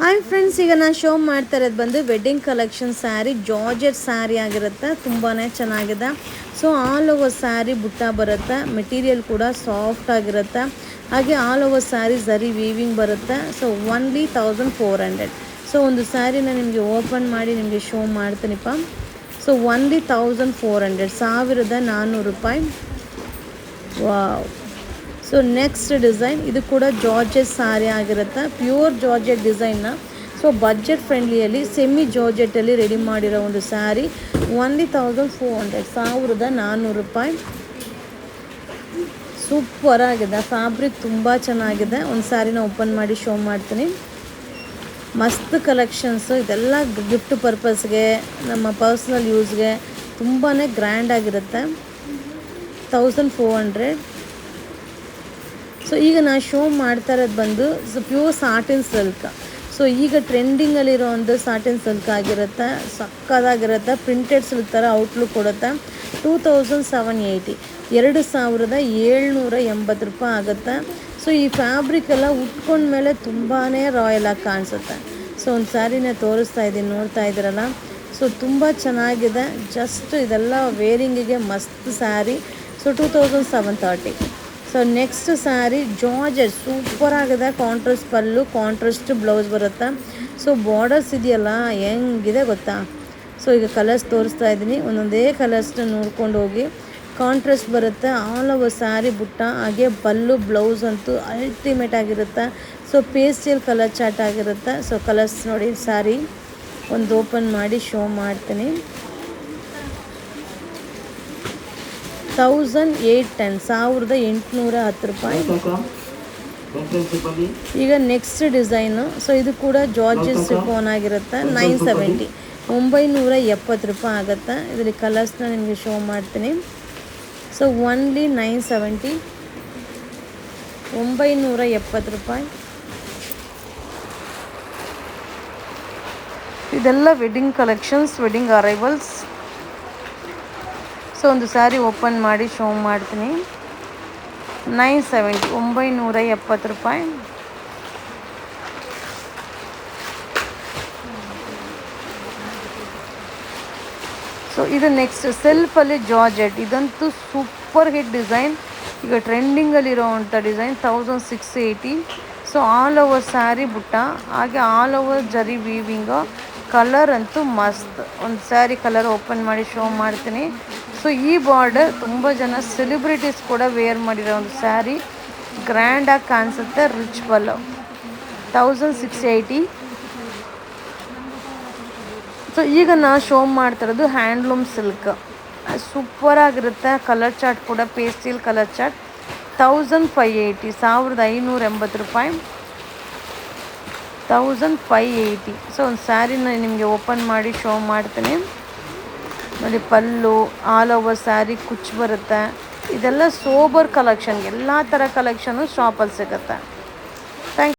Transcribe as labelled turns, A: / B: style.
A: Hi friends, ಈಗ ನಾನು show ಮಾಡ್ತಾ ಇರೋದು ಬಂದು wedding collection sari, georgette sari ಆಗಿರುತ್ತೆ. ತುಂಬಾ ಚೆನ್ನಾಗಿದೆ. ಸೊ ಆಲ್ ಓವರ್ ಸ್ಯಾರಿ ಬುಟ್ಟ ಬರುತ್ತೆ. ಮೆಟೀರಿಯಲ್ ಕೂಡ ಸಾಫ್ಟ್ ಆಗಿರುತ್ತೆ. ಹಾಗೆ ಆಲ್ ಓವರ್ ಸ್ಯಾರಿ ಝರಿ ವೀವಿಂಗ್ ಬರುತ್ತೆ. So only 1400. ಸೊ ಒಂದು ಸ್ಯಾರಿನ ನಿಮಗೆ ಓಪನ್ ಮಾಡಿ ನಿಮಗೆ ಶೋ ಮಾಡ್ತೀನಿಪ್ಪ. ಸೊ ಓನ್ಲಿ 1400, 1400 ರೂಪಾಯಿ. ವಾವ್. ಸೊ ನೆಕ್ಸ್ಟ್ ಡಿಸೈನ್, ಇದು ಕೂಡ ಜಾರ್ಜೆಟ್ ಸ್ಯಾರಿ ಆಗಿರುತ್ತೆ. ಪ್ಯೂರ್ ಜಾರ್ಜೆಟ್ ಡಿಸೈನ್ನ. ಸೊ ಬಡ್ಜೆಟ್ ಫ್ರೆಂಡ್ಲಿಯಲ್ಲಿ ಸೆಮಿ ಜಾರ್ಜೆಟಲ್ಲಿ ರೆಡಿ ಮಾಡಿರೋ ಒಂದು ಸ್ಯಾರಿ. ಓನ್ಲಿ 1400, 1400 ರೂಪಾಯಿ. ಸೂಪರ್ ಆಗಿದೆ. ಫ್ಯಾಬ್ರಿಕ್ ತುಂಬ ಚೆನ್ನಾಗಿದೆ. ಒಂದು ಸ್ಯಾರಿನ ಓಪನ್ ಮಾಡಿ ಶೋ ಮಾಡ್ತೀನಿ. ಮಸ್ತ್ ಕಲೆಕ್ಷನ್ಸು. ಇದೆಲ್ಲ ಗಿಫ್ಟ್ ಪರ್ಪಸ್ಗೆ, ನಮ್ಮ ಪರ್ಸ್ನಲ್ ಯೂಸ್ಗೆ ತುಂಬಾ ಗ್ರ್ಯಾಂಡ್ ಆಗಿರುತ್ತೆ. 1400. ಸೊ ಈಗ ನಾನು ಶೋ ಮಾಡ್ತಾ ಇರೋದು ಬಂದು ಪ್ಯೂರ್ ಸಾಟಿನ್ ಸಿಲ್ಕ್. ಸೊ ಈಗ ಟ್ರೆಂಡಿಂಗಲ್ಲಿರೋ ಒಂದು ಸಾಟಿನ್ ಸಿಲ್ಕ್ ಆಗಿರುತ್ತೆ. ಸಕ್ಕದಾಗಿರುತ್ತೆ. ಪ್ರಿಂಟೆಡ್ ಸಿಲ್ಕ್ ಥರ ಔಟ್ಲುಕ್ ಕೊಡುತ್ತೆ. 2780, 2780 ರೂಪಾಯಿ ಆಗುತ್ತೆ. ಸೊ ಈ ಫ್ಯಾಬ್ರಿಕ್ ಎಲ್ಲ ಉಟ್ಕೊಂಡ್ಮೇಲೆ ತುಂಬಾ ರಾಯಲ್ ಆಗಿ ಕಾಣಿಸುತ್ತೆ. ಸೊ ಒಂದು ಸ್ಯಾರಿನ ತೋರಿಸ್ತಾ ಇದ್ದೀನಿ, ನೋಡ್ತಾ ಇದ್ದೀರಲ್ಲ. ಸೊ ತುಂಬ ಚೆನ್ನಾಗಿದೆ. ಜಸ್ಟ್ ಇದೆಲ್ಲ ವೇರಿಂಗಿಗೆ ಮಸ್ತ್ sari. So 2730. So next sari georgette super ಆಗಿದೆ. ಕಾಂಟ್ರಾಸ್ಟ್ ಪಲ್ಲು, ಕಾಂಟ್ರಾಸ್ಟ್ ಬ್ಲೌಸ್ ಬರುತ್ತೆ. ಸೊ ಬಾರ್ಡರ್ಸ್ ಇದೆಯಲ್ಲ ಹೆಂಗಿದೆ ಗೊತ್ತಾ. ಸೊ ಈಗ ಕಲರ್ಸ್ ತೋರಿಸ್ತಾ ಇದ್ದೀನಿ, ಒಂದೊಂದೇ ಕಲರ್ಸ್ನ ನೋಡ್ಕೊಂಡು ಹೋಗಿ. ಕಾಂಟ್ರಾಸ್ಟ್ ಬರುತ್ತೆ ಆಲ್ ಓವರ್ ಸ್ಯಾರಿ ಬುಟ್ಟ. ಹಾಗೆ ಪಲ್ಲು ಬ್ಲೌಸ್ ಅಂತೂ ಅಲ್ಟಿಮೇಟ್ ಆಗಿರುತ್ತೆ. ಸೊ ಪೇಸ್ಟಲ್ ಕಲರ್ ಚಾರ್ಟ್ ಆಗಿರುತ್ತೆ. ಸೊ ಕಲರ್ಸ್ ನೋಡಿ. ಸ್ಯಾರಿ ಒಂದು ಓಪನ್ ಮಾಡಿ ಶೋ ಮಾಡ್ತೀನಿ. 1810, 1810 ರೂಪಾಯಿ. ಈಗ ನೆಕ್ಸ್ಟ್ ಡಿಸೈನು. ಸೊ ಇದು ಕೂಡ ಜಾರ್ಜೆಟ್ ಸಿಫಾನ್ ಆಗಿರುತ್ತೆ. 970, 970 ರೂಪಾಯಿ ಆಗುತ್ತೆ. ಇದರಲ್ಲಿ ಕಲರ್ಸ್ನ ನಿಮಗೆ ಶೋ ಮಾಡ್ತೀನಿ. ಸೊ ಓನ್ಲಿ 970, 970 ರೂಪಾಯಿ. ಇದೆಲ್ಲ wedding collections, wedding arrivals. So ಒಂದು ಸ್ಯಾರಿ ಓಪನ್ ಮಾಡಿ ಶೋ ಮಾಡ್ತೀನಿ. 970, 970 ರೂಪಾಯಿ. ಸೊ ಇದು ನೆಕ್ಸ್ಟ್ ಸೆಲ್ಫಲ್ಲಿ ಜಾರ್ಜೆಟ್. ಇದಂತೂ ಸೂಪರ್ ಹಿಟ್ ಡಿಸೈನ್. ಈಗ ಟ್ರೆಂಡಿಂಗಲ್ಲಿರೋ ಅಂಥ design. 1680. So all over sari ಬುಟ್ಟ. ಹಾಗೆ ಆಲ್ ಓವರ್ ಜರಿ ವೀವಿಂಗು. ಕಲರ್ ಅಂತೂ ಮಸ್ತ್. ಒಂದು ಸ್ಯಾರಿ ಕಲರ್ ಓಪನ್ ಮಾಡಿ ಶೋ ಮಾಡ್ತೀನಿ. ಸೊ ಈ ಬಾರ್ಡರ್ ತುಂಬ ಜನ ಸೆಲೆಬ್ರಿಟೀಸ್ ಕೂಡ ವೇರ್ ಮಾಡಿರೋ ಒಂದು ಸ್ಯಾರಿ. ಗ್ರ್ಯಾಂಡಾಗಿ ಕಾಣಿಸುತ್ತೆ. ರಿಚ್ ಪಲ್ಲು. 1680. ಸೊ ಈಗ ನಾನು ಶೋ ಮಾಡ್ತಿರೋದು ಹ್ಯಾಂಡ್ಲೂಮ್ ಸಿಲ್ಕ್. ಸೂಪರ್ ಆಗಿರುತ್ತೆ. ಕಲರ್ ಚಾರ್ಟ್ ಕೂಡ ಪೇಸ್ಟಲ್ ಕಲರ್ ಚಾರ್ಟ್. 1580, 1580 ರೂಪಾಯಿ. 1580. ಸೊ ಒಂದು ಸ್ಯಾರಿನ ನಿಮಗೆ ಓಪನ್ ಮಾಡಿ ಶೋ ಮಾಡ್ತೀನಿ. ನೋಡಿ ಪಲ್ಲು, ಆಲ್ ಓವರ್ ಸ್ಯಾರಿ ಕುಚ್ಚು ಬರುತ್ತೆ. ಇದೆಲ್ಲ ಸೋಬರ್ ಕಲೆಕ್ಷನ್. ಎಲ್ಲ ಥರ ಕಲೆಕ್ಷನು ಶಾಪಲ್ಲಿ ಸಿಗುತ್ತೆ.